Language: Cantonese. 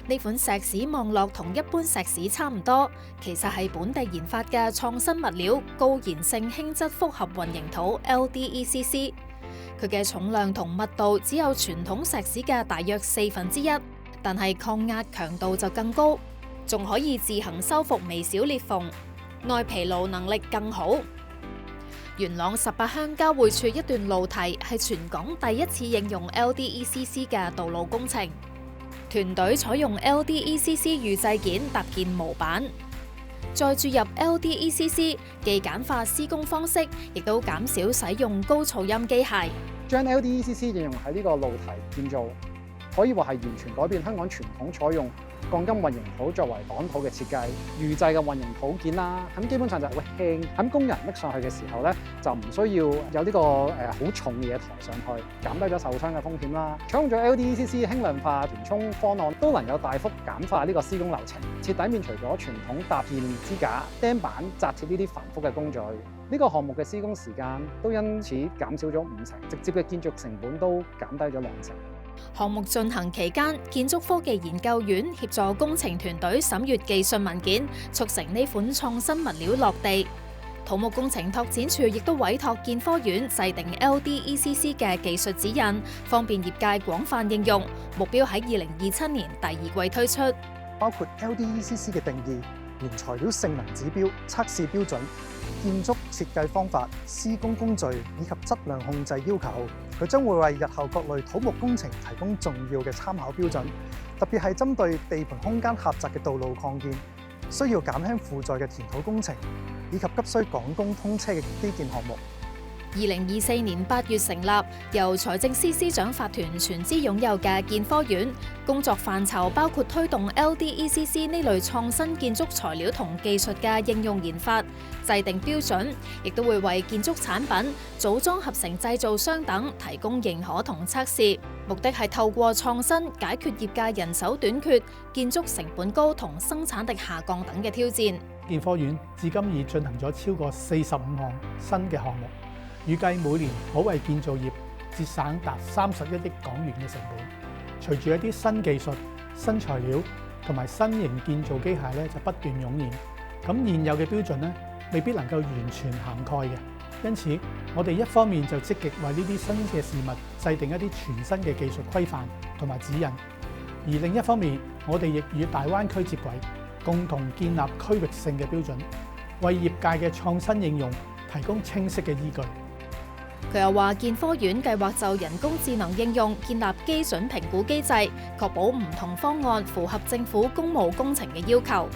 呢款石屎望落同一般石屎差唔多，其實係本地研發嘅創新物料高燃性輕質複合混凝土 LDECC。佢嘅重量同密度只有傳統石屎嘅大約1/4，但係抗壓強度就更高，仲可以自行修復微小裂縫，耐疲勞能力更好。元朗18鄉交匯處一段路堤係全港第一次應用 LDECC 嘅道路工程。團隊採用 LDECC 預製件搭建模板，再注入 LDECC， 既簡化施工方式，亦都減少使用高噪音機械。將 LDECC 應用喺呢個路堤建造，可以話係完全改變香港傳統採用鋼筋混凝土作為擋土嘅設計，預製嘅混凝土件啦，咁基本上就會輕，咁工人拎上去嘅時候咧，就唔需要有呢個好重嘅嘢抬上去，減低咗受傷嘅風險啦。採用咗 LDECC 輕量化填充方案，都能夠大幅減快呢個施工流程，徹底免除咗傳統搭建支架、釘板、紮鐵呢啲繁複嘅工序。呢個項目嘅施工時間都因此減少咗50%，直接嘅建築成本都減低咗20%。項目進行期間，建築科技研究院協助工程團隊審閱技術文件，促成呢款創新物料落地。土木工程拓展處亦都委託建科院制定 LDECC 嘅技術指引，方便業界廣泛應用。目標喺2027年第2季推出。包括 LDECC 嘅定義、原材料性能指標、測試標準、建築設計方法、施工工序以及質量控制要求。佢將會為日後各類土木工程提供重要嘅參考標準，特別係針對地盤空間狹窄嘅道路擴建，需要減輕負載嘅填土工程，以及急需趕工通車嘅基建項目。2024年8月成立，由財政司司長法團全資擁有嘅建科院，工作範疇包括推動 LDECC 呢類創新建築材料同技術嘅應用研發、制定標準，亦都會為建築產品、組裝合成製造商等提供認可同測試。目的係透過創新解決業界人手短缺、建築成本高同生產力下降等嘅挑戰。建科院至今已進行咗超過45項新嘅項目。預計每年可為建造業節省達31億港元嘅成本。隨住一啲新技術、新材料同埋新型建造機械咧就不斷湧現，咁現有嘅標準咧未必能夠完全涵蓋嘅。因此，我哋一方面就積極為呢啲新嘅事物制定一啲全新嘅技術規範同埋指引，而另一方面，我哋亦與大灣區接軌，共同建立區域性嘅標準，為業界嘅創新應用提供清晰嘅依據。佢又話，建科院計劃就人工智能應用建立基準評估機制，確保唔同方案符合政府公務工程嘅要求。